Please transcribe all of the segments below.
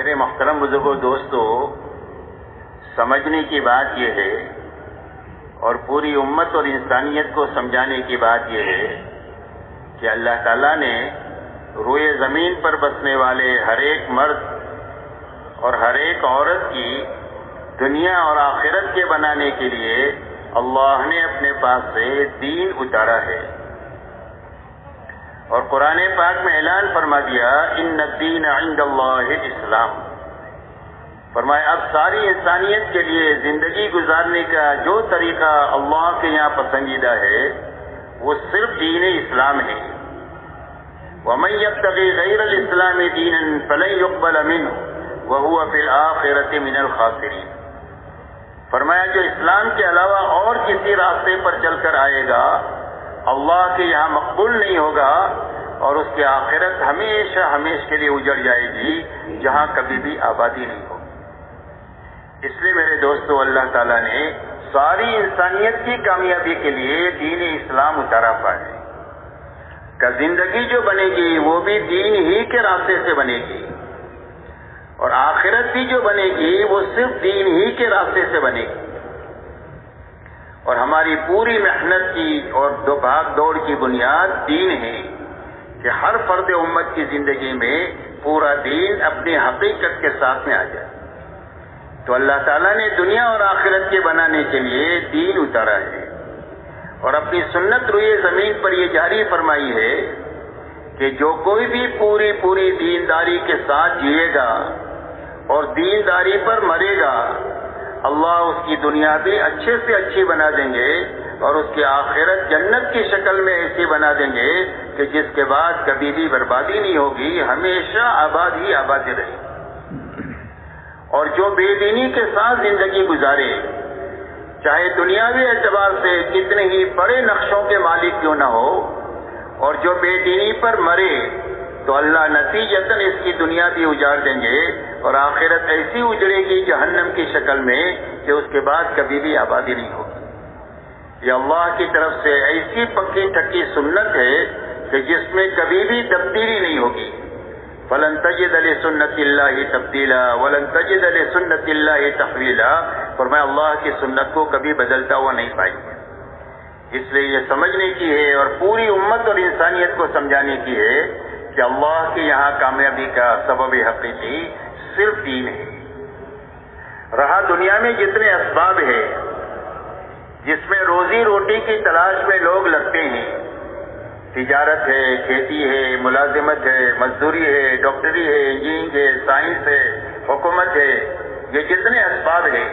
میرے محترم بزرگوں دوستو، سمجھنے کی بات یہ ہے اور پوری امت اور انسانیت کو سمجھانے کی بات یہ ہے کہ اللہ تعالیٰ نے روئے زمین پر بسنے والے ہر ایک مرد اور ہر ایک عورت کی دنیا اور آخرت کے بنانے کے لیے اللہ نے اپنے پاس سے دین اتارا ہے، اور قرآن پاک میں اعلان فرما دیا ان الدین عند اللہ الاسلام۔ فرمایا اب ساری انسانیت کے لیے زندگی گزارنے کا جو طریقہ اللہ کے یہاں پسندیدہ ہے وہ صرف دین اسلام ہے۔ وَمَن يَبْتَغِي غَيْرَ الْإِسْلَامِ دِينًا فَلَن يُقْبَلَ مِنْهُ وَهُوَ فِي الْآخِرَةِ مِنَ الْخَاسِرِينَ۔ فرمایا جو اسلام کے علاوہ اور کسی راستے پر چل کر آئے گا اللہ کے یہاں مقبول نہیں ہوگا، اور اس کی آخرت ہمیشہ ہمیشہ کے لیے اجڑ جائے گی جہاں کبھی بھی آبادی نہیں ہوگی۔ اس لیے میرے دوستو، اللہ تعالیٰ نے ساری انسانیت کی کامیابی کے لیے دین اسلام اتارا ہے کہ زندگی جو بنے گی وہ بھی دین ہی کے راستے سے بنے گی، اور آخرت بھی جو بنے گی وہ صرف دین ہی کے راستے سے بنے گی، اور ہماری پوری محنت کی اور بھاگ دوڑ کی بنیاد دین ہے کہ ہر فرد امت کی زندگی میں پورا دین اپنی حقیقت کے ساتھ میں آ جائے۔ تو اللہ تعالیٰ نے دنیا اور آخرت کے بنانے کے لیے دین اتارا ہے، اور اپنی سنت روئے زمین پر یہ جاری فرمائی ہے کہ جو کوئی بھی پوری دینداری کے ساتھ جیے گا اور دینداری پر مرے گا، اللہ اس کی دنیا بھی اچھے سے اچھی بنا دیں گے اور اس کی آخرت جنت کی شکل میں ایسی بنا دیں گے کہ جس کے بعد کبھی بھی بربادی نہیں ہوگی، ہمیشہ آباد ہی آباد رہے۔ اور جو بے دینی کے ساتھ زندگی گزارے، چاہے دنیاوی اعتبار سے کتنے ہی بڑے نقشوں کے مالک کیوں نہ ہو، اور جو بے دینی پر مرے تو اللہ نتیجتاً اس کی دنیا بھی اجاڑ دیں گے اور آخرت ایسی اجڑے گی جہنم کی شکل میں کہ اس کے بعد کبھی بھی آبادی نہیں ہوگی۔ یہ اللہ کی طرف سے ایسی پکی ٹکی سنت ہے کہ جس میں کبھی بھی تبدیلی نہیں ہوگی۔ فَلَن تَجِدَ لِسُنَّتِ اللَّهِ تَبْدِيلًا وَلَن تَجِدَ لِسُنَّتِ اللَّهِ تَحْوِيلًا۔ فرمایا اللہ کی سنت کو کبھی بدلتا ہوا نہیں پائیں گے۔ اس لیے یہ سمجھنے کی ہے اور پوری امت اور انسانیت کو سمجھانے کی ہے کہ اللہ کے یہاں کامیابی کا سبب حقیقی صرف دین ہے۔ رہا دنیا میں جتنے اسباب ہیں جس میں روزی روٹی کی تلاش میں لوگ لگتے ہیں، تجارت ہے، کھیتی ہے، ملازمت ہے، مزدوری ہے، ڈاکٹری ہے، انجینئرنگ ہے، سائنس ہے، حکومت ہے، یہ جتنے اسباب ہیں،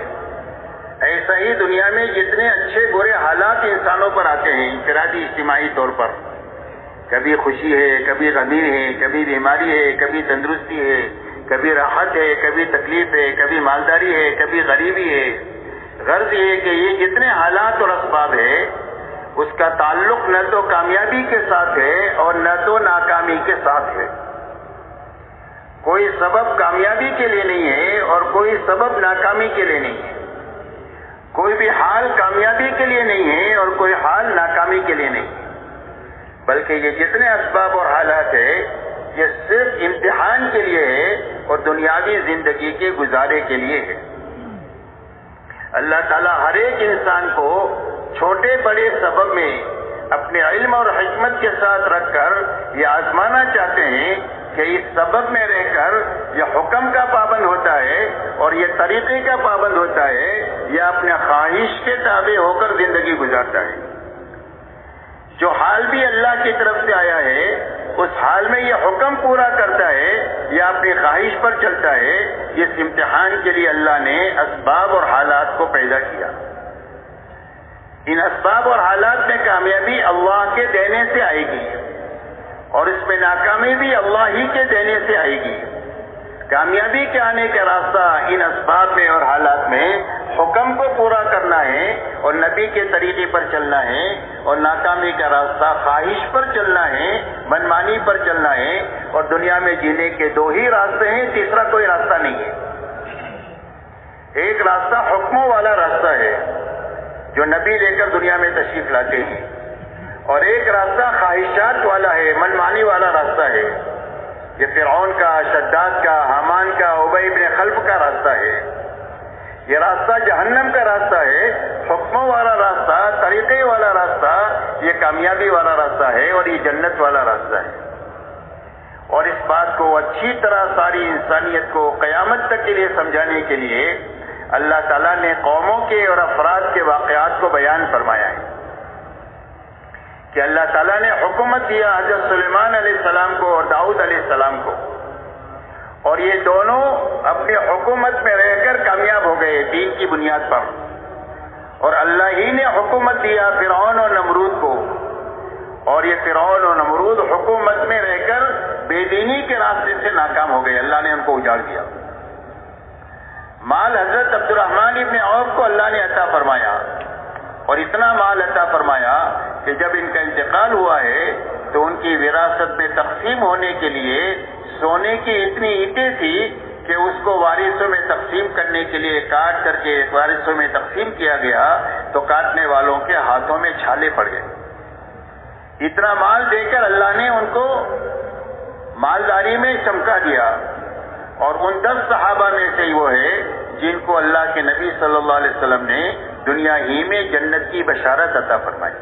ایسا ہی دنیا میں جتنے اچھے برے حالات انسانوں پر آتے ہیں انفرادی اجتماعی طور پر، کبھی خوشی ہے، کبھی غمی ہے، کبھی بیماری ہے، کبھی تندرستی ہے، کبھی راحت ہے، کبھی تکلیف ہے، کبھی مالداری ہے، کبھی غریبی ہے۔ غرض یہ کہ یہ جتنے حالات اور اسباب ہے اس کا تعلق نہ تو کامیابی کے ساتھ ہے اور نہ تو ناکامی کے ساتھ ہے۔ کوئی سبب کامیابی کے لیے نہیں ہے اور کوئی سبب ناکامی کے لیے نہیں ہے، کوئی بھی حال کامیابی کے لیے نہیں ہے اور کوئی حال ناکامی کے لیے نہیں ہے، بلکہ یہ جتنے اسباب اور حالات ہیں یہ صرف امتحان کے لیے ہے اور دنیاوی زندگی کے گزارے کے لیے ہے۔ اللہ تعالیٰ ہر ایک انسان کو چھوٹے بڑے سبب میں اپنے علم اور حکمت کے ساتھ رکھ کر یہ آزمانا چاہتے ہیں کہ اس سبب میں رہ کر یہ حکم کا پابند ہوتا ہے اور یہ طریقے کا پابند ہوتا ہے یا اپنے خواہش کے تابع ہو کر زندگی گزارتا ہے۔ جو حال بھی اللہ کی طرف سے آیا ہے اس حال میں یہ حکم پورا کرتا ہے یا اپنی خواہش پر چلتا ہے، اس امتحان کے لیے اللہ نے اسباب اور حالات کو پیدا کیا۔ ان اسباب اور حالات میں کامیابی اللہ کے دینے سے آئے گی اور اس میں ناکامی بھی اللہ ہی کے دینے سے آئے گی۔ کامیابی کے آنے کا راستہ ان اسباب میں اور حالات میں حکم کو پورا کرنا ہے اور نبی کے طریقے پر چلنا ہے، اور ناکامی کا راستہ خواہش پر چلنا ہے، منمانی پر چلنا ہے، اور دنیا میں جینے کے دو ہی راستے ہیں، تیسرا کوئی راستہ نہیں ہے۔ ایک راستہ حکموں والا راستہ ہے جو نبی لے کر دنیا میں تشریف لاتے ہیں، اور ایک راستہ خواہشات والا ہے، منمانی والا راستہ ہے۔ یہ فرعون کا، شداد کا، حامان کا، ابی یہ راستہ جہنم کا راستہ ہے، حکموں والا راستہ، طریقے والا راستہ، یہ کامیابی والا راستہ ہے اور یہ جنت والا راستہ ہے۔ اور اس بات کو اچھی طرح ساری انسانیت کو قیامت تک کے لیے سمجھانے کے لیے اللہ تعالیٰ نے قوموں کے اور افراد کے واقعات کو بیان فرمایا ہے کہ اللہ تعالیٰ نے حکومت دیا حضرت سلیمان علیہ السلام کو اور داؤد علیہ السلام کو، اور یہ دونوں اپنی حکومت میں رہ کر کامیاب ہو گئے دین کی بنیاد پر، اور اللہ ہی نے حکومت دیا فرعون اور نمرود کو، اور یہ فرعون اور نمرود حکومت میں رہ کر بے دینی کے راستے سے ناکام ہو گئے، اللہ نے ان کو اجاڑ دیا۔ مال حضرت عبد الرحمن ابن عوف کو اللہ نے عطا فرمایا، اور اتنا مال عطا فرمایا کہ جب ان کا انتقال ہوا ہے تو ان کی وراثت میں تقسیم ہونے کے لیے سونے کی اتنی اینٹیں تھی کہ اس کو وارثوں میں تقسیم کرنے کے لیے کاٹ کر کے وارثوں میں تقسیم کیا گیا تو کاٹنے والوں کے ہاتھوں میں چھالے پڑ گئے۔ اتنا مال دے کر اللہ نے ان کو مالداری میں چمکا دیا، اور ان 10 صحابہ میں سے وہ ہے جن کو اللہ کے نبی صلی اللہ علیہ وسلم نے دنیا ہی میں جنت کی بشارت عطا فرمائی۔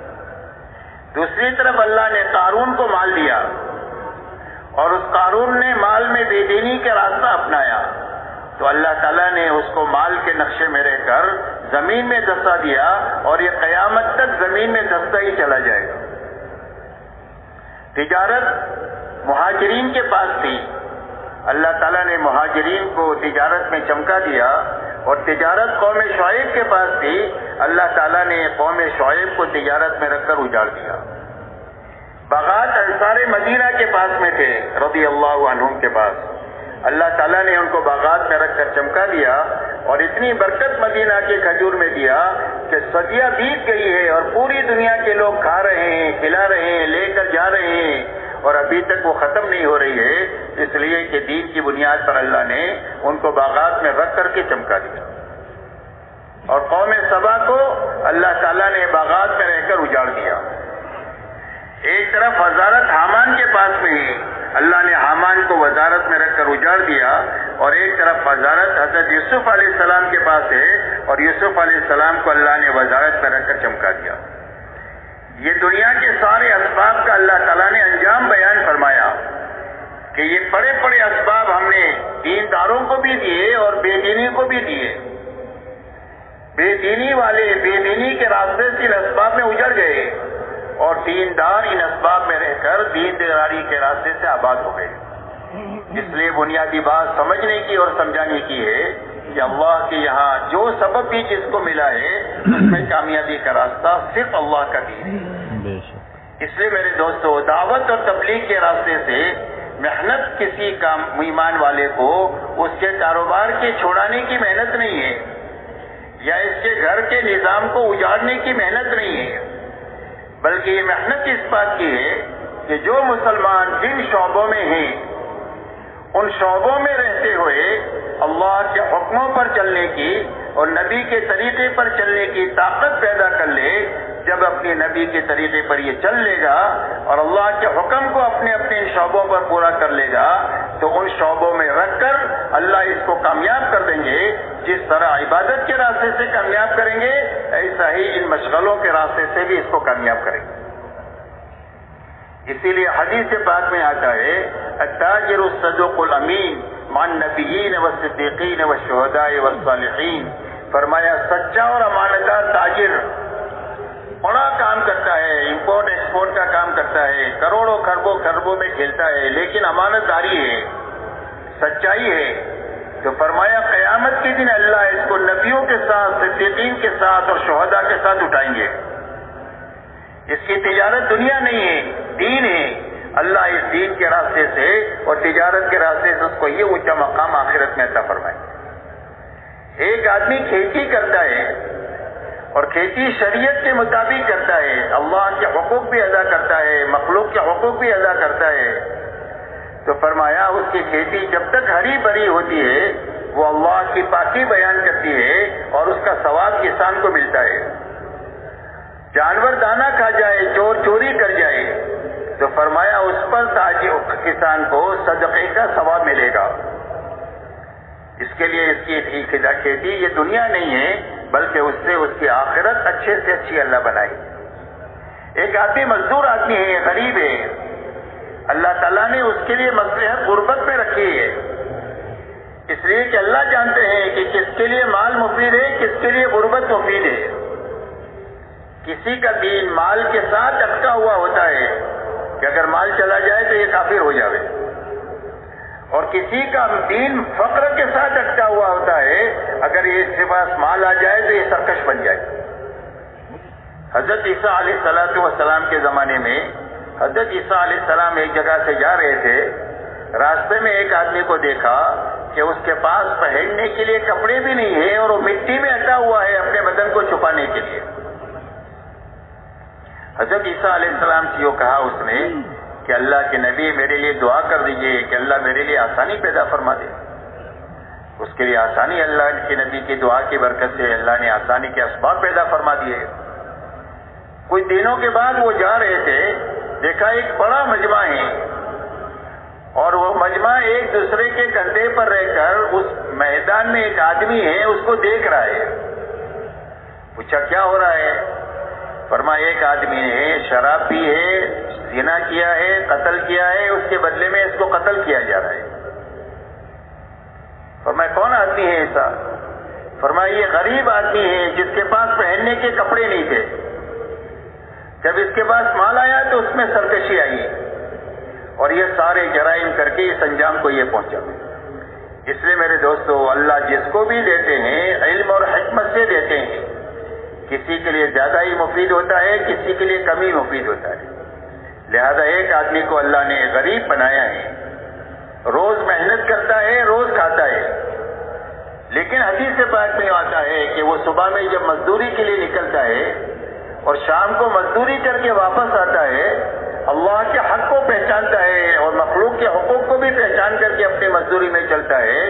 دوسری طرف اللہ نے قارون کو مال دیا، اور اس قارون نے مال میں بے دینی کا راستہ اپنایا تو اللہ تعالیٰ نے اس کو مال کے نقشے میں رہ کر زمین میں دھسا دیا، اور یہ قیامت تک زمین میں دھستا ہی چلا جائے گا۔ تجارت مہاجرین کے پاس تھی، اللہ تعالیٰ نے مہاجرین کو تجارت میں چمکا دیا، اور تجارت قوم شعیب کے پاس تھی، اللہ تعالیٰ نے قوم شعیب کو تجارت میں رکھ کر اجاڑ دیا۔ باغات انصار مدینہ کے پاس میں تھے رضی اللہ عنہم کے پاس، اللہ تعالیٰ نے ان کو باغات میں رکھ کر چمکا دیا، اور اتنی برکت مدینہ کے کھجور میں دیا کہ صدیاں بیت گئی ہے اور پوری دنیا کے لوگ کھا رہے ہیں، کھلا رہے ہیں، لے کر جا رہے ہیں، اور ابھی تک وہ ختم نہیں ہو رہی ہے، اس لیے کہ دین کی بنیاد پر اللہ نے ان کو باغات میں رکھ کر کے چمکا دیا۔ اور قوم سبا کو اللہ تعالیٰ نے باغات میں رہ کر اجاڑ دیا۔ ایک طرف وزارت حامان کے پاس میں ہے، اللہ نے حامان کو وزارت میں رکھ کر اجاڑ دیا، اور ایک طرف وزارت حضرت یوسف علیہ السلام کے پاس ہے، اور یوسف علیہ السلام کو اللہ نے وزارت میں رکھ کر چمکا دیا۔ یہ دنیا کے سارے اسباب کا اللہ تعالیٰ نے انجام بیان فرمایا کہ یہ بڑے بڑے اسباب ہم نے دینداروں کو بھی دیے اور بے دینی کو بھی دیے۔ بے دینی والے بے دینی کے راستے سے ان اسباب میں اجڑ گئے، اور دیندار ان اسباب میں رہ کر دینداری کے راستے سے آباد ہو گئے۔ اس لیے بنیادی بات سمجھنے کی اور سمجھانے کی ہے کہ اللہ کے یہاں جو سبب بھی جس کو ملا ہے اس میں کامیابی کا راستہ صرف اللہ کا دین ہے۔ اس لیے میرے دوستو، دعوت اور تبلیغ کے راستے سے محنت کسی کا ایمان والے کو اس کے کاروبار کے چھوڑانے کی محنت نہیں ہے، یا اس کے گھر کے نظام کو اجاڑنے کی محنت نہیں ہے، بلکہ یہ محنت اس بات کی ہے کہ جو مسلمان جن شعبوں میں ہیں ان شعبوں میں رہتے ہوئے اللہ کے حکموں پر چلنے کی اور نبی کے طریقے پر چلنے کی طاقت پیدا کر لے، جب اپنے نبی کے طریقے پر یہ چل لے گا اور اللہ کے حکم کو اپنے اپنے شعبوں پر پورا کر لے گا تو ان شعبوں میں رکھ کر اللہ اس کو کامیاب کر دیں گے۔ جس طرح عبادت کے راستے سے کامیاب کریں گے ایسا ہی ان مشغلوں کے راستے سے بھی اس کو کامیاب کریں گے۔ اسی لیے حدیث پاک میں آتا ہے التاجر الصدوق الامین مع النبیین والصدیقین والشہداء والصالحین، فرمایا سچا اور امانتدار تاجر بڑا کام کرتا ہے، امپورٹ ایکسپورٹ کا کام کرتا ہے، کروڑوں خربوں میں کھیلتا ہے، لیکن امانت داری ہے، سچائی ہے، تو فرمایا قیامت کے دن اللہ اس کو نبیوں کے ساتھ، صدیقین کے ساتھ اور شہداء کے ساتھ اٹھائیں گے۔ اس کی تجارت دنیا نہیں ہے، دین ہے، اللہ اس دین کے راستے سے اور تجارت کے راستے سے اس کو یہ اونچا مقام آخرت میں عطا فرمائے۔ ایک آدمی کھیتی کرتا ہے اور کھیتی شریعت کے مطابق کرتا ہے، اللہ کے حقوق بھی ادا کرتا ہے، مخلوق کے حقوق بھی ادا کرتا ہے، تو فرمایا اس کی کھیتی جب تک ہری بھری ہوتی ہے وہ اللہ کی پاکی بیان کرتی ہے اور اس کا ثواب کسان کو ملتا ہے۔ جانور دانہ کھا جائے، چور چوری کر جائے تو فرمایا اس پر تاجر کسان کو صدقے کا ثواب ملے گا۔ اس اس کے لیے اس کی کھیتی یہ دنیا نہیں ہے بلکہ اس سے اس کی آخرت اچھے سے اچھی اللہ بنائے. ایک آدمی مزدور آدمی ہے، غریب ہے، اللہ تعالیٰ نے اس کے لیے مصلحت غربت میں رکھی ہے، اس لیے کہ اللہ جانتے ہیں کہ کس کے لیے مال مفید ہے، کس کے لیے غربت مفید ہے. کسی کا دین مال کے ساتھ اٹکا ہوا ہوتا ہے کہ اگر مال چلا جائے تو یہ کافر ہو جاوے، اور کسی کا دین فقر کے ساتھ اٹکا ہوا ہوتا ہے، اگر اس کے پاس مال آ جائے تو یہ سرکش بن جائے. حضرت عیسیٰ علیہ السلام کے زمانے میں حضرت عیسیٰ علیہ السلام ایک جگہ سے جا رہے تھے، راستے میں ایک آدمی کو دیکھا کہ اس کے پاس پہننے کے لیے کپڑے بھی نہیں ہے اور وہ مٹی میں اٹا ہوا ہے اپنے بدن کو چھپانے کے لیے. حضرت عیسیٰ علیہ السلام سے یہ کہا اس نے کہ اللہ کے نبی میرے لیے دعا کر دیجئے کہ اللہ میرے لیے آسانی پیدا فرما دے. اس کے لیے آسانی اللہ کے نبی کی دعا کی برکت سے اللہ نے آسانی کے اسباب پیدا فرما دیے. کچھ دنوں کے بعد وہ جا رہے تھے، دیکھا ایک بڑا مجمع ہے اور وہ مجمع ایک دوسرے کے کندھے پر رہ کر اس میدان میں ایک آدمی ہے اس کو دیکھ رہا ہے. پوچھا کیا ہو رہا ہے؟ فرمایا ایک آدمی نے شراب پی ہے، زنا کیا ہے، قتل کیا ہے، اس کے بدلے میں اس کو قتل کیا جا رہا ہے. فرمایا کون آدمی ہے ایسا؟ فرمایا یہ غریب آدمی ہے جس کے پاس پہننے کے کپڑے نہیں تھے، جب اس کے پاس مال آیا تو اس میں سرکشی آئی اور یہ سارے جرائم کر کے اس انجام کو یہ پہنچا. اس لیے میرے دوستو، اللہ جس کو بھی دیتے ہیں علم اور حکمت سے دیتے ہیں. کسی کے لیے زیادہ ہی مفید ہوتا ہے، کسی کے لیے کم ہی مفید ہوتا ہے. لہذا ایک آدمی کو اللہ نے غریب بنایا ہے، روز محنت کرتا ہے، روز کھاتا ہے، لیکن حدیث پاک میں آتا ہے کہ وہ صبح میں جب مزدوری کے لیے نکلتا ہے اور شام کو مزدوری کر کے واپس آتا ہے، اللہ کے حق کو پہچانتا ہے اور مخلوق کے حقوق کو بھی پہچان کر کے اپنی مزدوری میں چلتا ہے،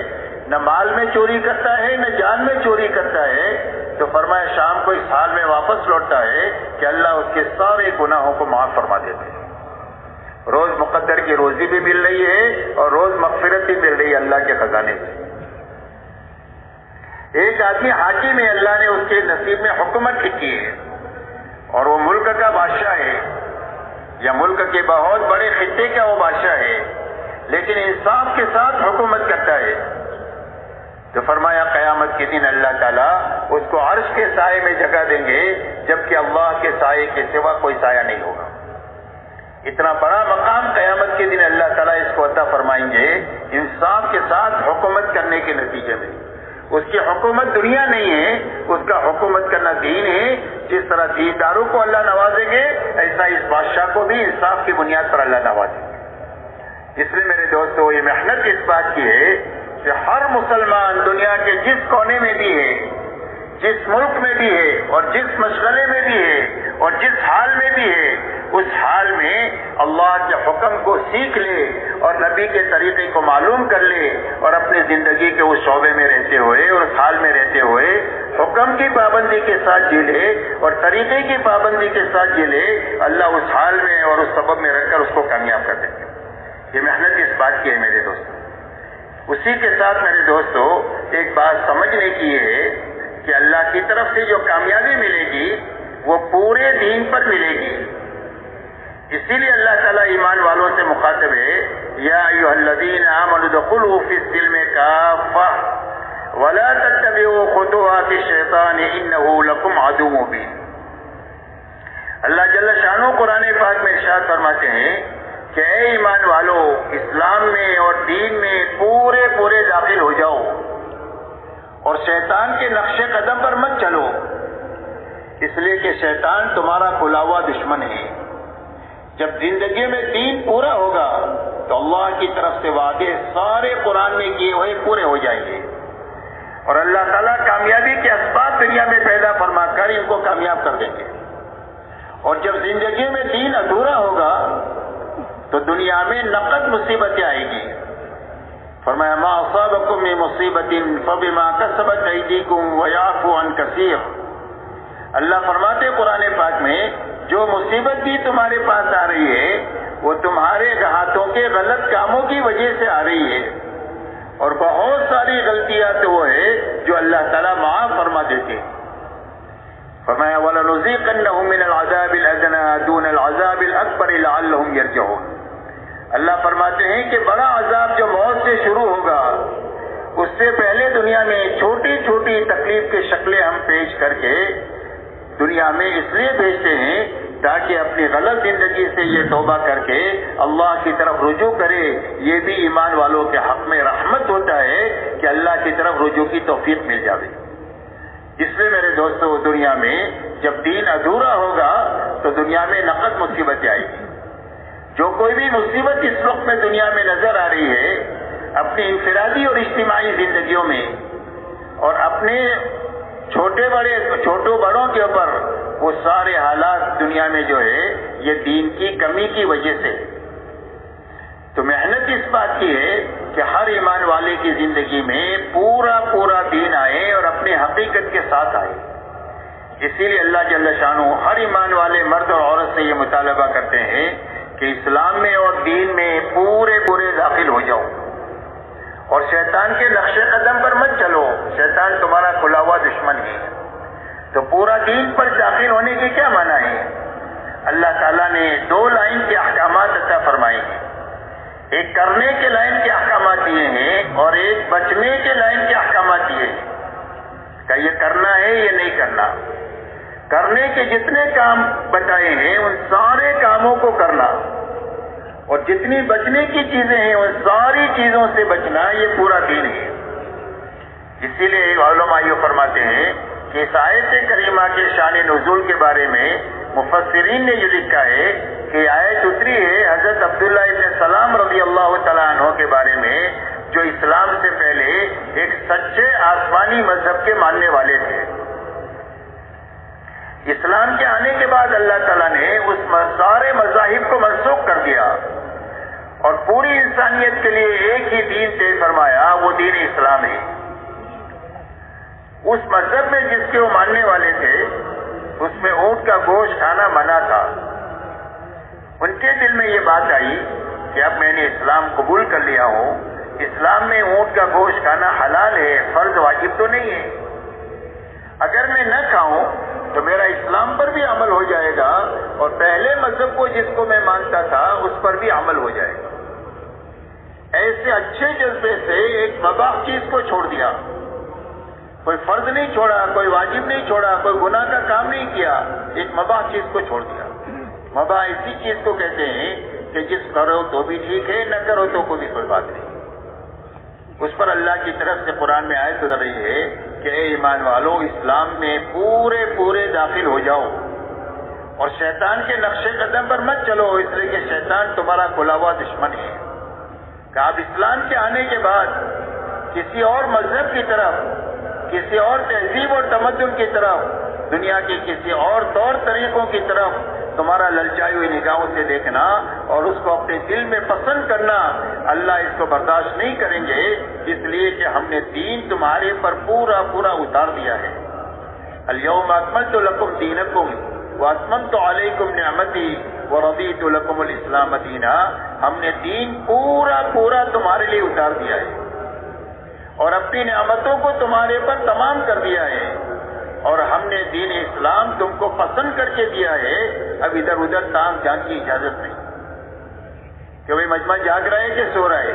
نہ مال میں چوری کرتا ہے نہ جان میں چوری کرتا ہے. تو فرمایا شام کو اس حال میں واپس لوٹتا ہے کہ اللہ اس کے سارے گناہوں کو معاف فرما دیتے ہیں. روز مقدر کی روزی بھی مل رہی ہے اور روز مغفرت بھی مل رہی ہے اللہ کے خزانے سے. ایک آدمی حاکم ہے، اللہ نے اس کے نصیب میں حکومت کی ہے اور وہ ملک کا بادشاہ ہے یا ملک کے بہت بڑے خطے کا وہ بادشاہ ہے، لیکن انصاف کے ساتھ حکومت کرتا ہے. تو فرمایا قیامت کے دن اللہ تعالیٰ اس کو عرش کے سائے میں جگہ دیں گے، جبکہ اللہ کے سائے کے سوا کوئی سایہ نہیں ہوگا. اتنا بڑا مقام قیامت کے دن اللہ تعالیٰ اس کو عطا فرمائیں گے انصاف کے ساتھ حکومت کرنے کے نتیجے میں. اس کی حکومت دنیا نہیں ہے، اس کا حکومت کرنا دین ہے. جس طرح دینداروں کو اللہ نوازیں گے، ایسا اس بادشاہ کو بھی انصاف کی بنیاد پر اللہ نوازیں گے. اس لیے میرے دوستو، یہ محنت اس بات کی ہے کہ ہر مسلمان دنیا کے جس کونے میں بھی ہے، جس ملک میں بھی ہے اور جس مشغلے میں بھی ہے اور جس حال میں بھی ہے، اس حال میں اللہ کے حکم کو سیکھ لے اور نبی کے طریقے کو معلوم کر لے اور اپنی زندگی کے اس شعبے میں رہتے ہوئے اور اس حال میں رہتے ہوئے حکم کی پابندی کے ساتھ جی لے اور طریقے کی پابندی کے ساتھ جی لے. اللہ اس حال میں اور اس سبب میں رہ کر اس کو کامیاب کر دیں گے. یہ محنت اس بات کی ہے میرے دوستوں. اسی کے ساتھ میرے دوستو ایک بات سمجھنے کی ہے کہ اللہ کی طرف سے جو کامیابی ملے گی وہ پورے دین پر ملے گی. اسی لیے اللہ تعالیٰ ایمان والوں سے مخاطب ہے، یا ایھا الذین آمنوا ادخلوا فی السلم کافۃ ولا تتبعوا خطوات الشیطان انہ لکم عدو مبین. اللہ جل شانہ قرآن پاک میں ارشاد فرماتے ہیں کہ اے ایمان والو، اسلام میں اور دین میں پورے داخل ہو جاؤ اور شیطان کے نقش قدم پر مت چلو، اس لیے کہ شیطان تمہارا کھلا ہوا دشمن ہے. جب زندگی میں دین پورا ہوگا تو اللہ کی طرف سے وعدے سارے قرآن میں کیے ہوئے پورے ہو جائیں گے اور اللہ تعالیٰ کامیابی کے اسباب دنیا میں پیدا فرما کر ان کو کامیاب کر دیں گے. اور جب زندگی میں دین ادھورا ہوگا تو دنیا میں نقد مصیبتیں آئیں گی. فرمایا ما اصابکم من مصیبت فبما کسبت ایدیکم ویعفو عن کثیر. اللہ فرماتے قرآن پاک میں جو مصیبت بھی تمہارے پاس آ رہی ہے وہ تمہارے ہاتھوں کے غلط کاموں کی وجہ سے آ رہی ہے اور بہت ساری غلطیاں اللہ تعالیٰ معاف فرما دیتے ہیں. فرمایا وَلَنُذِيقَنَّهُم مِّنَ الْعَذَابِ الْأَدْنَىٰ دُونَ الْعَذَابِ الْأَكْبَرِ لَعَلَّهُمْ يَرْجِعُونَ. اللہ فرماتے ہیں کہ بڑا عذاب جو موت سے شروع ہوگا اس سے پہلے دنیا میں چھوٹی چھوٹی تکلیف کی شکلیں ہم پیش کر کے دنیا میں اس لیے بھیجتے ہیں تاکہ اپنی غلط زندگی سے یہ توبہ کر کے اللہ کی طرف رجوع کرے. یہ بھی ایمان والوں کے حق میں رحمت ہوتا ہے کہ اللہ کی طرف رجوع کی توفیق مل جائے. اس لیے میرے دوستو دنیا میں جب دین ادھورا ہوگا تو دنیا میں نقد مصیبتیں آئیں گی. جو کوئی بھی مصیبت اس وقت میں دنیا میں نظر آ رہی ہے اپنی انفرادی اور اجتماعی زندگیوں میں اور اپنے چھوٹوں بڑوں کے اوپر وہ سارے حالات دنیا میں جو ہے یہ دین کی کمی کی وجہ سے. تو محنت اس بات کی ہے کہ ہر ایمان والے کی زندگی میں پورا دین آئے اور اپنے حقیقت کے ساتھ آئے. اسی لیے اللہ جل شانہ ہر ایمان والے مرد اور عورت سے یہ مطالبہ کرتے ہیں کہ اسلام میں اور دین میں پورے داخل ہو جاؤ اور شیطان کے نقش قدم پر مت چلو. شیطان تمہارا کھلا ہوا دشمن ہے. تو پورا دین پر داخل ہونے کے کیا معنی ہے؟ اللہ تعالیٰ نے 2 لائن کے احکامات عطا فرمائے ہیں. ایک کرنے کے لائن کے احکامات دیے ہیں اور ایک بچنے کے لائن کے احکامات دیے ہیں کہ یہ کرنا ہے یہ نہیں کرنا. کرنے کے جتنے کام بتائے ہیں ان سارے کاموں کو کرنا اور جتنی بچنے کی چیزیں ہیں ان ساری چیزوں سے بچنا یہ پورا دین ہے. اسی لیے علماء یہ فرماتے ہیں کہ اس آیت کریمہ کے شان نزول کے بارے میں مفسرین نے یہ لکھا ہے کہ آیت اتری ہے حضرت عبداللہ ابن سلام رضی اللہ تعالیٰ عنہ کے بارے میں جو اسلام سے پہلے ایک سچے آسمانی مذہب کے ماننے والے تھے. اسلام کے آنے کے بعد اللہ تعالیٰ نے اس سارے مذاہب کو منسوخ کر دیا اور پوری انسانیت کے لیے ایک ہی دین طے فرمایا، وہ دین اسلام ہے. اس مذہب میں جس کے وہ ماننے والے تھے اس میں اونٹ کا گوشت کھانا منع تھا. ان کے دل میں یہ بات آئی کہ اب میں نے اسلام قبول کر لیا ہوں، اسلام میں اونٹ کا گوشت کھانا حلال ہے، فرض واجب تو نہیں ہے. اگر میں نہ کھاؤں تو میرا اسلام پر بھی عمل ہو جائے گا اور پہلے مذہب کو جس کو میں مانتا تھا اس پر بھی عمل ہو جائے گا. ایسے اچھے جذبے سے ایک مباح چیز کو چھوڑ دیا. کوئی فرض نہیں چھوڑا، کوئی واجب نہیں چھوڑا، کوئی گناہ کا کام نہیں کیا، ایک مباح چیز کو چھوڑ دیا. مباح اسی چیز کو کہتے ہیں کہ جس کرو تو بھی ٹھیک ہے، نہ کرو تو کوئی بات نہیں. اس پر اللہ کی طرف سے قرآن میں آیت اتر رہی ہے کہ اے ایمان والو اسلام میں پورے داخل ہو جاؤ اور شیطان کے نقش قدم پر مت چلو، اس لیے کہ شیطان تمہارا کھلا ہوا دشمن ہے. کہ آپ اسلام کے آنے کے بعد کسی اور مذہب کی طرف، کسی اور تہذیب اور تمدن کی طرف، دنیا کے کسی اور طور طریقوں کی طرف تمہارا للچائی ہوئی نگاہوں سے دیکھنا اور اس کو اپنے دل میں پسند کرنا، اللہ اس کو برداشت نہیں کریں گے. اس لیے کہ ہم نے دین تمہارے پر پورا اتار دیا ہے. الیوم اکملت لکم دینکم واتممت علیکم نعمتی ورضیت لکم الاسلام دینا. ہم نے دین پورا تمہارے لیے اتار دیا ہے اور اپنی نعمتوں کو تمہارے پر تمام کر دیا ہے اور ہم نے دین اسلام تم کو پسند کر کے دیا ہے. اب ادھر ادھر ٹانگ جان کی اجازت نہیں کہ بھائی مجمع جاگ رہا ہے کہ سو رہا ہے.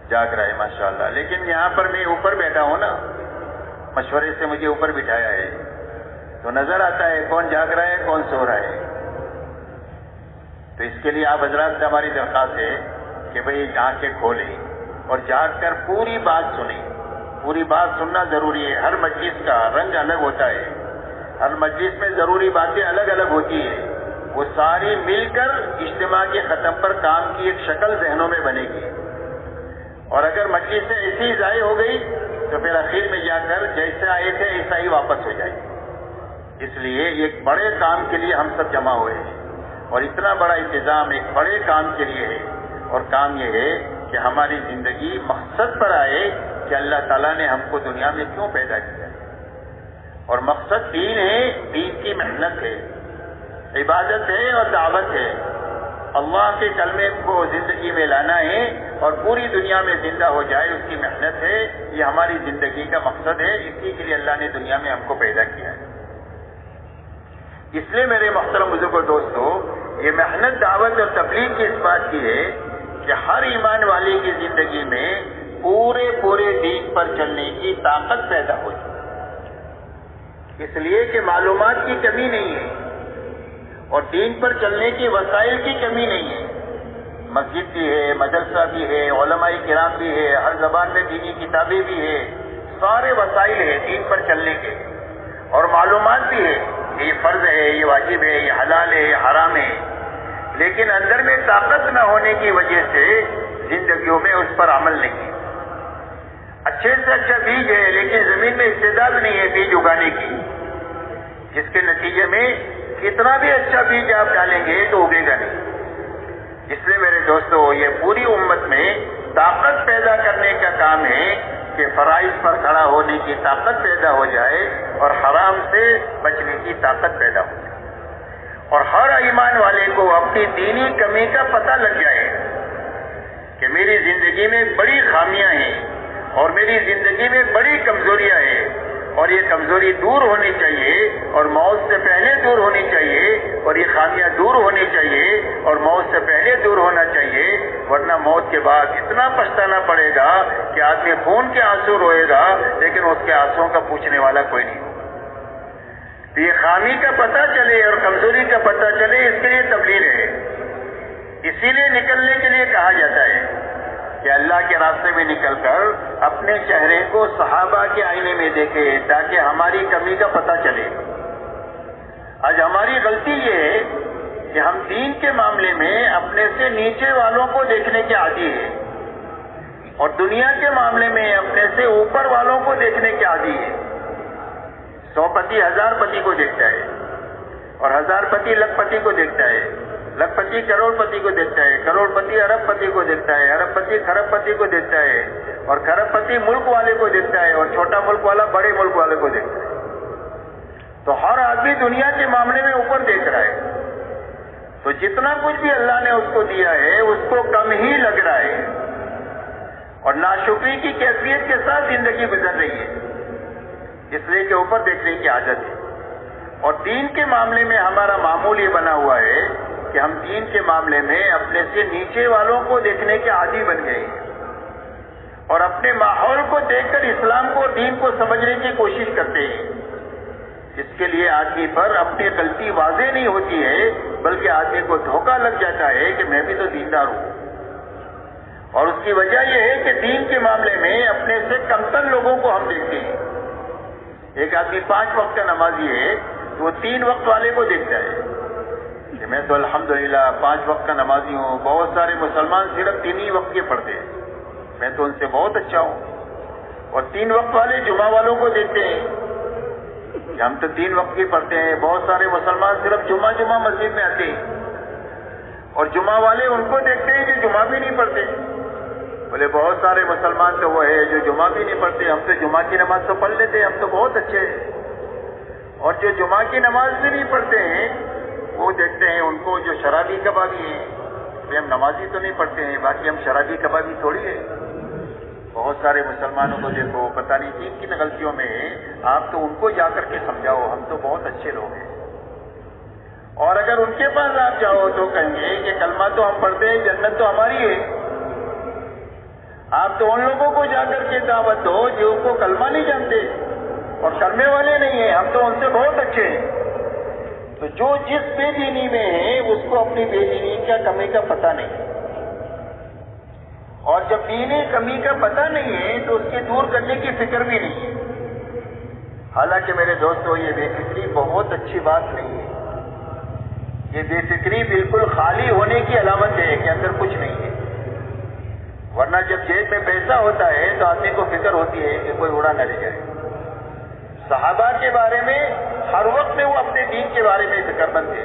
جاگ رہا ہے ماشاءاللہ، لیکن یہاں پر میں اوپر بیٹھا ہوں نا، مشورے سے مجھے اوپر بٹھایا ہے تو نظر آتا ہے کون جاگ رہا ہے کون سو رہا ہے. تو اس کے لیے آپ حضرات سے ہماری درخواست ہے کہ بھائی آنکھیں کھولیں اور جاگ کر پوری بات سنیں. پوری بات سننا ضروری ہے. ہر مجلس کا رنگ الگ ہوتا ہے، ہر مجلس میں ضروری باتیں الگ الگ ہوتی ہیں. وہ ساری مل کر اجتماع کے ختم پر کام کی ایک شکل ذہنوں میں بنے گی اور اگر مجلس سے ایسی ہی ضائع ہو گئی تو پھر اخیر میں جا کر جیسے آئے تھے ایسا ہی واپس ہو جائے گی. اس لیے ایک بڑے کام کے لیے ہم سب جمع ہوئے ہیں اور اتنا بڑا انتظام ایک بڑے کام کے لیے ہے اور کام یہ ہے کہ ہماری زندگی مقصد پر آئے کہ اللہ تعالیٰ نے ہم کو دنیا میں کیوں پیدا کیا اور مقصد دین ہے. دین کی محنت ہے، عبادت ہے اور دعوت ہے. اللہ کے کلمے کو زندگی میں لانا ہے اور پوری دنیا میں زندہ ہو جائے، اس کی محنت ہے، یہ ہماری زندگی کا مقصد ہے، اسی کے لیے اللہ نے دنیا میں ہم کو پیدا کیا ہے۔ اس لیے میرے محترم بزرگوں دوستو، یہ محنت دعوت اور تبلیغ کی اس بات کی ہے کہ ہر ایمان والے کی زندگی میں پورے دین پر چلنے کی طاقت پیدا ہو جائے، اس لیے کہ معلومات کی کمی نہیں ہے اور دین پر چلنے کی وسائل کی کمی نہیں ہے۔ مسجد بھی ہے، مدرسہ بھی ہے، علماء کرام بھی ہے، ہر زبان میں دینی کتابیں بھی ہے، سارے وسائل ہیں دین پر چلنے کے، اور معلومات بھی ہے کہ یہ فرض ہے، یہ واجب ہے، یہ حلال ہے، یہ حرام ہے، لیکن اندر میں طاقت نہ ہونے کی وجہ سے زندگیوں میں اس پر عمل نہیں ہے۔ اچھے سے اچھا بیج ہے لیکن زمین میں استعداد نہیں ہے بیج اگانے کی، جس کے نتیجے میں کتنا بھی اچھا بیج آپ ڈالیں گے تو اگے گا نہیں۔ اس لیے میرے دوستو، یہ پوری امت میں طاقت پیدا کرنے کا کام ہے کہ فرائض پر کھڑا ہونے کی طاقت پیدا ہو جائے اور حرام سے بچنے کی طاقت پیدا ہو جائے، اور ہر ایمان والے کو اپنی دینی کمی کا پتہ لگ جائے کہ میری زندگی میں بڑی خامیاں ہیں اور میری زندگی میں بڑی کمزوریاں ہیں، اور یہ کمزوری دور ہونی چاہیے اور موت سے پہلے دور ہونی چاہیے، اور یہ خامیاں دور ہونی چاہیے اور موت سے پہلے دور ہونا چاہیے، ورنہ موت کے بعد اتنا پچھتانا پڑے گا کہ آدمی خون کے آنسو روئے گا لیکن اس کے آنسوؤں کا پوچھنے والا کوئی نہیں ہوگا۔ تو یہ خامی کا پتہ چلے اور کمزوری کا پتہ چلے، اس کے لیے تبلیغ ہے، اسی لیے نکلنے کے لیے کہا جاتا ہے کہ اللہ کے راستے میں نکل کر اپنے چہرے کو صحابہ کے آئینے میں دیکھے تاکہ ہماری کمی کا پتہ چلے۔ آج ہماری غلطی یہ ہے کہ ہم دین کے معاملے میں اپنے سے نیچے والوں کو دیکھنے کے عادی ہیں، اور دنیا کے معاملے میں اپنے سے اوپر والوں کو دیکھنے کے عادی ہیں۔ 100 پتی 1000 پتی کو دیکھتا ہے، اور 1000 پتی لکھ پتی کو دیکھتا ہے، لکھ پتی کروڑ پتی کو دیکھتا ہے، کروڑ پتی ارب پتی کو دیکھتا ہے، ارب پتی کھرب پتی کو دیکھتا ہے، اور کھرب پتی ملک والے کو دیکھتا ہے، اور چھوٹا ملک والا بڑے ملک والے کو دیکھتا ہے۔ تو ہر آدمی دنیا کے معاملے میں اوپر دیکھ رہا ہے، تو جتنا کچھ بھی اللہ نے اس کو دیا ہے اس کو کم ہی لگ رہا ہے، اور ناشکری کی کیفیت کے ساتھ زندگی گزر رہی ہے، اس لیے کہ اوپر دیکھنے کی عادت ہے۔ اور دین کے معاملے میں ہمارا معمول یہ بنا ہوا ہے کہ ہم دین کے معاملے میں اپنے سے نیچے والوں کو دیکھنے کے عادی بن گئے ہیں، اور اپنے ماحول کو دیکھ کر اسلام کو اور دین کو سمجھنے کی کوشش کرتے ہیں۔ اس کے لیے آدمی پر اپنی غلطی واضح نہیں ہوتی ہے، بلکہ آدمی کو دھوکہ لگ جاتا ہے کہ میں بھی تو دیندار ہوں، اور اس کی وجہ یہ ہے کہ دین کے معاملے میں اپنے سے کمتر لوگوں کو ہم دیکھتے ہیں۔ ایک آدمی 5 وقت کا نمازی ہے تو وہ 3 وقت والے کو دیکھتا ہے کہ میں تو الحمدللہ 5 وقت کا نمازی ہوں، بہت سارے مسلمان صرف 3 ہی وقت کے پڑھتے ہیں، میں تو ان سے بہت اچھا ہوں۔ اور 3 وقت والے جمعہ والوں کو دیکھتے ہیں کہ ہم تو 3 وقت کی پڑھتے ہیں، بہت سارے مسلمان صرف جمعہ مسجد میں آتے ہیں، اور جمعہ والے ان کو دیکھتے ہیں جو جمعہ بھی نہیں پڑھتے، بولے بہت سارے مسلمان تو وہ ہے جو جمعہ بھی نہیں پڑھتے، ہم تو جمعہ کی نماز تو پڑھ لیتے ہیں، ہم تو بہت اچھے ہیں۔ اور جو جمعہ کی نماز بھی نہیں پڑھتے ہیں وہ دیکھتے ہیں ان کو جو شرابی کبابی ہیں، کہ ہم نمازی تو نہیں پڑھتے ہیں باقی ہم شرابی کبابی تھوڑی ہے۔ بہت سارے مسلمانوں کو دیکھو پتہ نہیں کن کن غلطیوں میں ہیں، آپ تو ان کو جا کر کے سمجھاؤ ہم تو بہت اچھے لوگ ہیں۔ اور اگر ان کے پاس آپ جاؤ تو کہیں گے کہ کلمہ تو ہم پڑھتے ہیں، جنت تو ہماری ہے۔ آپ تو ان لوگوں کو جا کر کے دعوت دو جو ان کو کلمہ نہیں جانتے اور کلمے والے نہیں ہیں، ہم تو ان سے بہت اچھے ہیں۔ تو جو جس بے دینی میں ہے اس کو اپنی بے دینی کا کمی کا پتہ نہیں، اور جب دینی کمی کا پتہ نہیں ہے تو اس کے دور کرنے کی فکر بھی نہیں ہے۔ حالانکہ میرے دوستو یہ بے فکری بہت اچھی بات نہیں ہے، یہ بے فکری بالکل خالی ہونے کی علامت ہے کہ اندر کچھ نہیں ہے، ورنہ جب جیب میں پیسہ ہوتا ہے تو آدمی کو فکر ہوتی ہے کہ کوئی اڑا نہ لے جائے۔ صحابہ کے بارے میں ہر وقت میں وہ اپنے دین کے بارے میں فکر مند تھے۔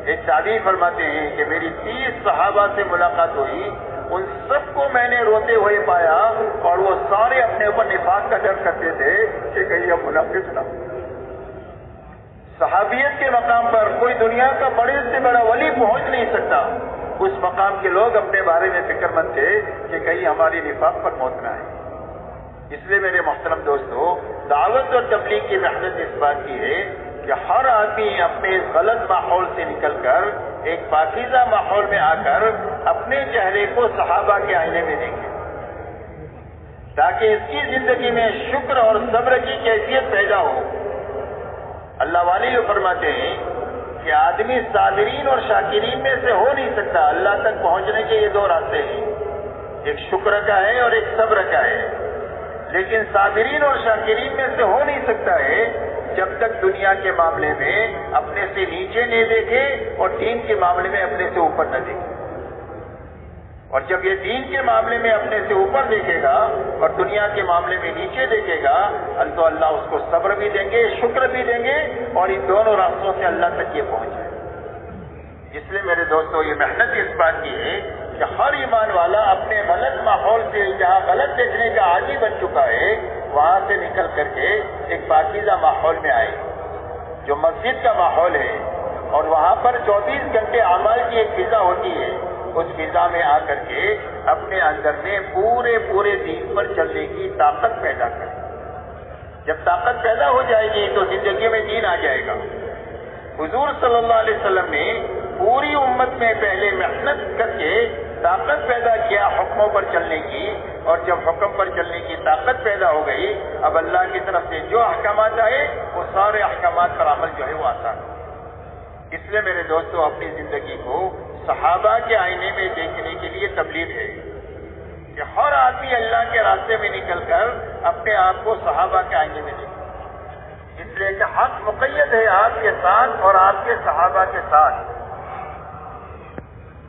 ایک تابعی فرماتے ہیں کہ میری 30 صحابہ سے ملاقات ہوئی، ان سب کو میں نے روتے ہوئے پایا اور وہ سارے اپنے اوپر نفاق کا ڈر کرتے تھے کہ کہیں اب منافق نہ ہو۔ صحابیت کے مقام پر کوئی دنیا کا بڑے سے بڑا ولی پہنچ نہیں سکتا اس مقام کے لوگ اپنے بارے میں فکر مند تھے کہ کہیں ہماری نفاق پر موت نہ آئے۔ اس لیے میرے محترم دوستو، دعوت اور تبلیغ کی محنت اس بات کی ہے کہ ہر آدمی اپنے اس غلط ماحول سے نکل کر ایک پاکیزہ ماحول میں آ کر اپنے چہرے کو صحابہ کے آئینے میں دیکھے، تاکہ اس کی زندگی میں شکر اور صبر کی کیفیت پیدا ہو۔ اللہ والے یہ فرماتے ہیں کہ آدمی صابرین اور شاکرین میں سے ہو نہیں سکتا۔ اللہ تک پہنچنے کے یہ دو راستے ہیں، ایک شکر کا ہے اور ایک صبر کا ہے، لیکن صابرین اور شاکرین میں سے ہو نہیں سکتا ہے جب تک دنیا کے معاملے میں اپنے سے نیچے نہیں دیکھے اور دین کے معاملے میں اپنے سے اوپر نہ دیکھے۔ اور جب یہ دین کے معاملے میں اپنے سے اوپر دیکھے گا اور دنیا کے معاملے میں نیچے دیکھے گا تو اللہ اس کو صبر بھی دیں گے، شکر بھی دیں گے، اور ان دونوں راستوں سے اللہ تک یہ پہنچ جائے۔ اس لیے میرے دوستو، یہ محنت اس بات کی ہے کہ ہر ایمان والا اپنے غلط ماحول سے، جہاں غلط دیکھنے کا عادی بن چکا ہے، وہاں سے نکل کر کے ایک پاکیزہ ماحول میں آئے جو مسجد کا ماحول ہے، اور وہاں پر 24 گھنٹے اعمال کی ایک فضا ہوتی ہے۔ اس فضا میں آ کر کے اپنے اندر میں پورے دین پر چلنے کی طاقت پیدا کرے۔ جب طاقت پیدا ہو جائے گی تو زندگی میں دین آ جائے گا۔ حضور صلی اللہ علیہ وسلم نے پوری امت میں پہلے محنت کر کے طاقت پیدا کیا حکموں پر چلنے کی، اور جب حکم پر چلنے کی طاقت پیدا ہو گئی، اب اللہ کی طرف سے جو احکامات آئے وہ سارے احکامات پر عمل جو ہے وہ آسان ہو۔ اس لیے میرے دوستو، اپنی زندگی کو صحابہ کے آئینے میں دیکھنے کے لیے تبلیغ ہے کہ ہر آدمی اللہ کے راستے میں نکل کر اپنے آپ کو صحابہ کے آئینے میں دیکھے، اس لیے کہ حق مقید ہے آپ کے ساتھ اور آپ کے صحابہ کے ساتھ۔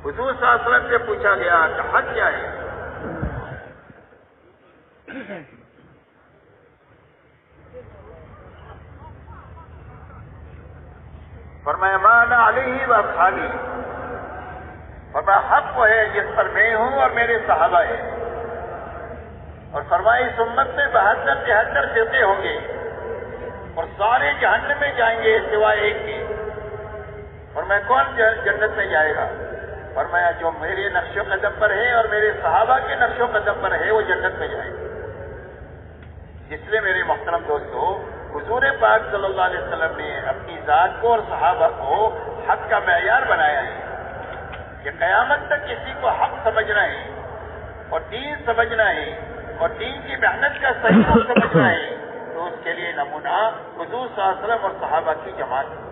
حضور صلی اللہ علیہ وسلم سے پوچھا گیا کہ حق کیا ہے؟ فرمایا ما انا علیہ واصحابی، فرمایا حق وہ ہے جس پر میں ہوں اور میرے صحابہ ہیں، اور فرمایا اس امت میں 72-73 فرقے ہوں گے اور سارے جہنم میں جائیں گے سوائے ایک کے۔ فرمایا کون جنت میں جائے گا؟ فرمایا جو میرے نقش و قدم پر ہے اور میرے صحابہ کے نقش و قدم پر ہے وہ جنت میں جائے گا۔ اس لیے میرے محترم دوستو، حضور پاک صلی اللہ علیہ وسلم نے اپنی ذات کو اور صحابہ کو حق کا معیار بنایا ہے کہ قیامت تک کسی کو حق سمجھنا ہے اور دین سمجھنا ہے اور دین کی محنت کا صحیح کو سمجھنا ہے، تو اس کے لیے نمونہ حضور صلی اللہ علیہ وسلم اور صحابہ کی جماعت ہے،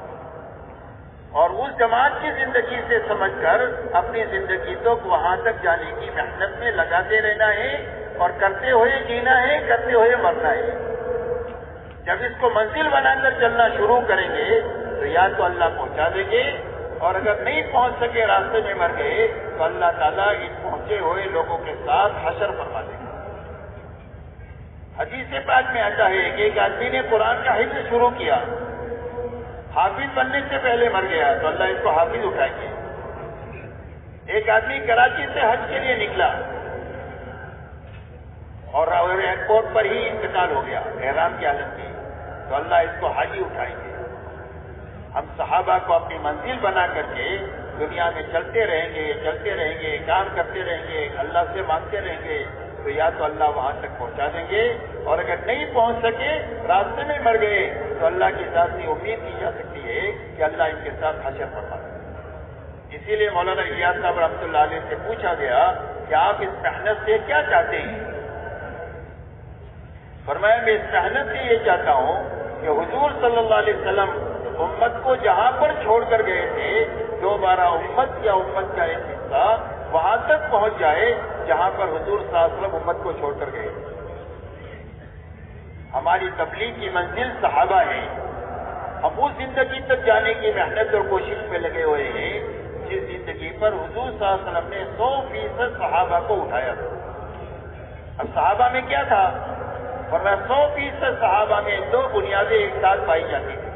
اور اس جماعت کی زندگی سے سمجھ کر اپنی زندگی تک وہاں تک جانے کی محنت میں لگاتے رہنا ہے اور کرتے ہوئے جینا ہے، کرتے ہوئے مرنا ہے۔ جب اس کو منزل بنا کر چلنا شروع کریں گے تو یا تو اللہ پہنچا دیں گے، اور اگر نہیں پہنچ سکے راستے میں مر گئے تو اللہ تعالیٰ ان پہنچے ہوئے لوگوں کے ساتھ حشر فرما دے گا۔ حدیث پاک میں آتا ہے کہ ایک آدمی نے قرآن کا حفظ شروع کیا، حافظ بننے سے پہلے مر گیا تو اللہ اس کو حافظ اٹھائیں گے۔ ایک آدمی کراچی سے حج کے لیے نکلا اور ایئرپورٹ پر ہی انتقال ہو گیا احرام کی حالت میں، تو اللہ اس کو حاجی اٹھائیں گے۔ ہم صحابہ کو اپنی منزل بنا کر کے دنیا میں چلتے رہیں گے، کام کرتے رہیں گے، اللہ سے مانگتے رہیں گے، تو یا تو اللہ وہاں تک پہنچا دیں گے، اور اگر نہیں پہنچ سکے راستے میں مر گئے تو اللہ کی ذات سے امید کی جا سکتی ہے کہ اللہ ان کے ساتھ حشر فرما دے۔ اسی لیے مولانا الیاس صاحب رحمۃ اللہ علیہ سے پوچھا گیا کہ آپ اس محنت سے کیا چاہتے ہیں؟ فرمایا میں اس محنت سے یہ چاہتا ہوں کہ حضور صلی اللہ علیہ وسلم امت کو جہاں پر چھوڑ کر گئے تھے دوبارہ امت یا امت کا ایک حصہ وہاں تک پہنچ جائے جہاں پر حضور صلی اللہ علیہ وسلم امت کو چھوڑ کر گئے تھے۔ ہماری تبلیغ کی منزل صحابہ ہے، ہم اس زندگی تک جانے کی محنت اور کوشش میں لگے ہوئے ہیں جس زندگی پر حضور صلی اللہ علیہ وسلم نے 100% صحابہ کو اٹھایا تھا۔ اب صحابہ میں کیا تھا؟ فرمایا 100% صحابہ میں دو بنیادیں ایک ساتھ پائی جاتی تھی۔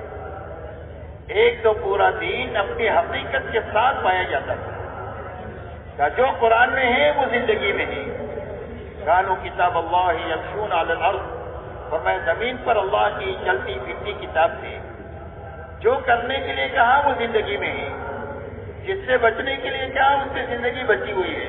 ایک تو پورا دین اپنی حقیقت کے ساتھ پایا جاتا تھا کہ جو قرآن میں ہے وہ زندگی میں ہے۔ کانوا کتاب اللہ یمشون علی الارض، فرمایا زمین پر اللہ کی چلتی پھرتی کتاب تھی، جو کرنے کے لیے کہا وہ زندگی میں ہے۔ جس سے بچنے کے لیے کیا اس کی زندگی بچی ہوئی ہے.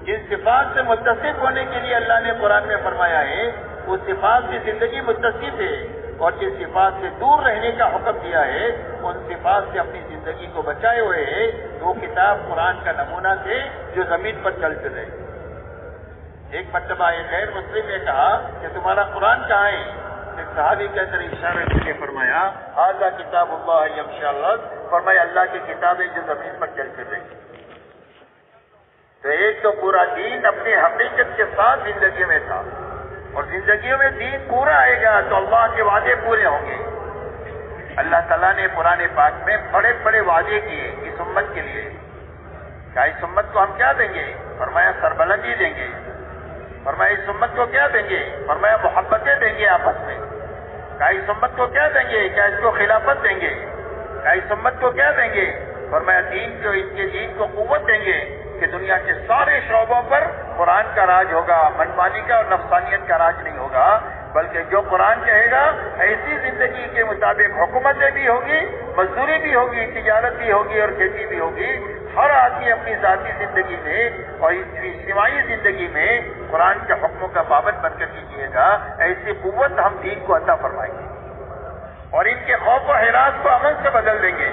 جن صفات سے متصف ہونے کے لیے اللہ نے قرآن میں فرمایا ہے اس صفات سے زندگی متصف ہے، اور جس صفات سے دور رہنے کا حکم دیا ہے ان صفات سے اپنی زندگی کو بچائے ہوئے ہے. وہ کتاب قرآن کا نمونہ تھے جو زمین پر چل پھر رہے. ایک مرتبہ ایک غیر مسلم نے کہا کہ تمہارا قرآن کہاں ہے؟ ایک صحابی کے اندر اشارے سے فرمایا ھذا کتاب اللہ یمشی علی الارض، فرمایا اللہ کی کتاب ہے جو زمین پر چل پھر رہی. تو ایک تو پورا دین اپنی حقیقت کے ساتھ زندگی میں تھا، اور زندگیوں میں دین پورا آئے گا تو اللہ کے وعدے پورے ہوں گے. اللہ تعالیٰ نے قرآن پاک میں بڑے بڑے وعدے کیے اس امت کے لیے. کیا اس امت کو ہم کیا دیں گے؟ فرمایا سربلندی دیں گے. فرمایا اس امت کو کیا دیں گے؟ فرمایا محبتیں دیں گے آپس میں. کیا اس امت کو کیا دیں گے؟ کیا اس کو خلافت دیں گے؟ کیا اس امت کو کیا دیں گے؟ فرمایا دین کو، اس کے دین کو قوت دیں گے کہ دنیا کے سارے شعبوں پر قرآن کا راج ہوگا، منمانی کا اور نفسانیت کا راج نہیں ہوگا، بلکہ جو قرآن کہے گا ایسی زندگی کے مطابق حکومتیں بھی ہوگی، مزدوری بھی ہوگی، تجارت بھی ہوگی اور کھیتی بھی ہوگی. ہر آدمی اپنی ذاتی زندگی میں اور اجتماعی زندگی میں قرآن کے حکموں کا پابند بن کر کیجیے گا. ایسی قوت ہم دین کو عطا فرمائیں گے، اور ان کے خوف و ہراس کو امن سے بدل دیں گے.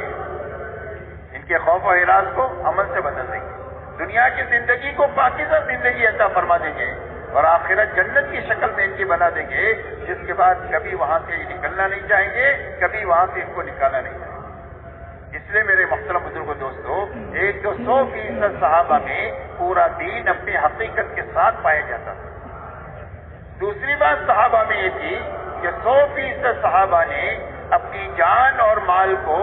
ان کے خوف و ہراس کو امن سے بدل دیں گے. دنیا کی زندگی کو پاکیزہ زندگی عطا فرما دیں گے، اور آخرت جنت کی شکل میں ان کی بنا دیں گے، جس کے بعد کبھی وہاں سے نکلنا نہیں چاہیں گے، کبھی وہاں سے ان کو نکالنا نہیں چاہیں گے. اس لیے میرے محترم بزرگوں دوستو، ایک تو 100% صحابہ میں پورا دین اپنی حقیقت کے ساتھ پایا جاتا تھا. دوسری بات صحابہ میں یہ تھی کہ 100% صحابہ نے اپنی جان اور مال کو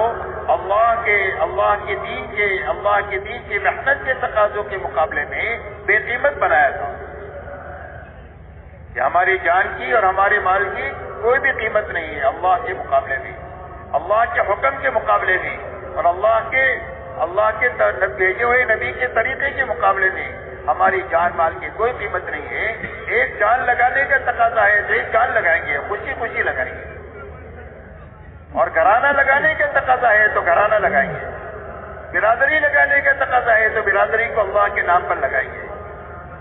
اللہ کے دین کی محنت کے تقاضوں کے مقابلے میں بے قیمت بنایا تھا. کہ ہماری جان کی اور ہمارے مال کی کوئی بھی قیمت نہیں ہے اللہ کے مقابلے میں، اللہ کے حکم کے مقابلے میں، اور اللہ کے بھیجے ہوئے نبی کے طریقے کے مقابلے میں ہماری جان مال کی کوئی قیمت نہیں ہے. ایک جان لگانے کا تقاضا ہے تو ایک جان لگائیں گے، خوشی خوشی لگائیں گے. اور گھرانہ لگانے کا تقاضا ہے تو گھرانہ لگائیں گے. برادری لگانے کا تقاضا ہے تو برادری کو اللہ کے نام پر لگائیں گے.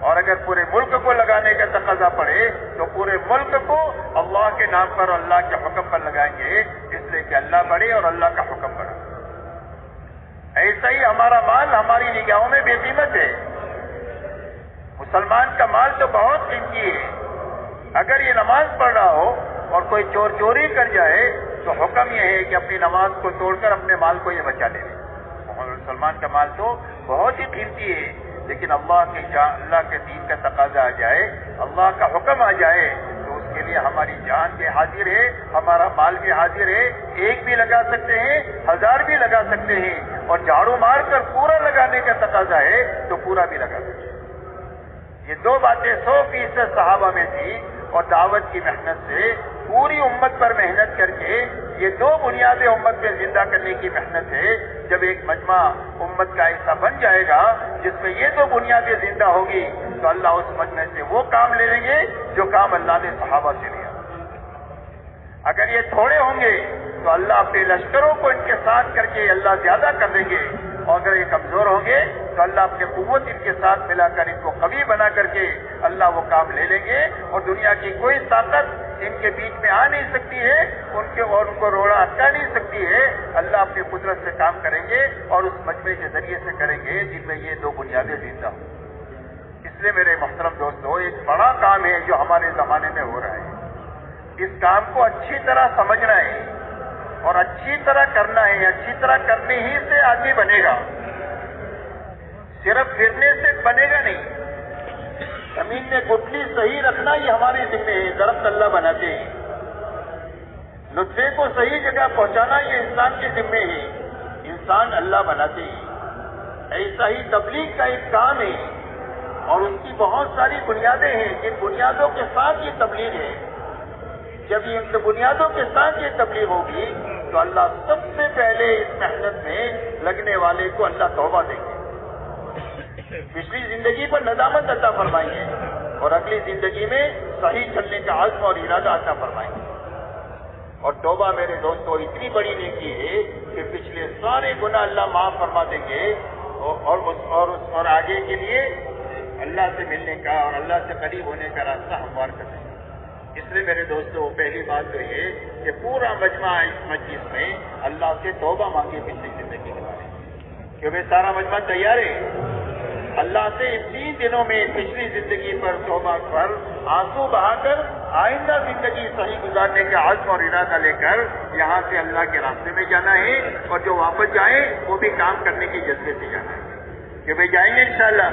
اور اگر پورے ملک کو لگانے کا تقاضا پڑے تو پورے ملک کو اللہ کے نام پر اور اللہ کے حکم پر لگائیں گے، اس لیے کہ اللہ بڑے اور اللہ کا حکم بڑا. ایسا ہی ہمارا مال ہماری نگاہوں میں بے قیمت ہے. مسلمان کا مال تو بہت قیمتی ہے. اگر یہ نماز پڑھ رہا ہو اور کوئی چوری کر جائے تو حکم یہ ہے کہ اپنی نماز کو توڑ کر اپنے مال کو یہ بچا لے. مسلمان کا مال تو بہت ہی قیمتی ہے، لیکن اللہ کے دین کا تقاضا آ جائے، اللہ کا حکم آ جائے تو اس کے لیے ہماری جان بھی حاضر ہے، ہمارا مال بھی حاضر ہے. ایک بھی لگا سکتے ہیں، 1000 بھی لگا سکتے ہیں، اور جھاڑو مار کر پورا لگانے کا تقاضا ہے تو پورا بھی لگا سکتے ہیں. یہ دو باتیں 100% صحابہ میں تھی، اور دعوت کی محنت سے پوری امت پر محنت کر کے یہ دو بنیادیں امت میں زندہ کرنے کی محنت ہے. جب ایک مجمع امت کا ایسا بن جائے گا جس میں یہ دو بنیادیں زندہ ہوگی تو اللہ اس مجمع سے وہ کام لے لیں گے جو کام اللہ نے صحابہ سے لیا. اگر یہ تھوڑے ہوں گے تو اللہ اپنے لشکروں کو ان کے ساتھ کر کے اللہ زیادہ کر دیں گے، اور اگر یہ کمزور ہوں گے تو اللہ اپنے قوت ان کے ساتھ ملا کر ان کو قوی بنا کر کے اللہ وہ کام لے لیں گے، اور دنیا کی کوئی طاقت ان کے بیچ میں آ نہیں سکتی ہے، ان کو روڑا اٹکا نہیں سکتی ہے. اللہ اپنی قدرت سے کام کریں گے اور اس مجمع کے ذریعے سے کریں گے جن میں یہ دو بنیادیں زندہ ہوں. اس لیے میرے محترم دوستو، ایک بڑا کام ہے جو ہمارے زمانے میں ہو رہا ہے. اس کام کو اچھی طرح سمجھنا ہے اور اچھی طرح کرنا ہے. اچھی طرح کرنے ہی سے آدمی بنے گا، صرف پھرنے سے بنے گا نہیں. زمین میں گٹلی صحیح رکھنا یہ ہمارے ذمہ ہے، درخت اللہ بناتے ہیں. نطفے کو صحیح جگہ پہنچانا یہ انسان کے ذمہ ہے، انسان اللہ بناتے ہیں. ایسا ہی تبلیغ کا ایک کام ہے، اور اس کی بہت ساری بنیادیں ہیں. جن بنیادوں کے ساتھ یہ تبلیغ ہے، جب ان بنیادوں کے ساتھ یہ تبلیغ ہوگی تو اللہ سب سے پہلے اس محنت میں لگنے والے کو اللہ توبہ دیں گے، پچھلی زندگی پر ندامت عطا فرمائیں گے، اور اگلی زندگی میں صحیح چلنے کا عزم اور ارادہ عطا فرمائیں گے. اور توبہ میرے دوستو اتنی بڑی نیکی ہے کہ پچھلے سارے گناہ اللہ معاف فرما دیں گے اور آگے کے لیے اللہ سے ملنے کا اور اللہ سے قریب ہونے کا راستہ ہموار کر دیں گے۔ اس لیے میرے دوستو پہلی بات تو یہ کہ پورا مجمع اس مجلس میں اللہ سے توبہ مانگے پچھلی زندگی کے بارے میں، کہ وہ سارا مجمع تیار ہے اللہ سے ان 3 دنوں میں پچھلی زندگی پر توبہ پر آنسو بہا کر آئندہ زندگی صحیح گزارنے کا عزم اور ارادہ لے کر یہاں سے اللہ کے راستے میں جانا ہے، اور جو واپس جائیں وہ بھی کام کرنے کے جذبے سے جانا ہے کہ بھائی جائیں گے انشاءاللہ۔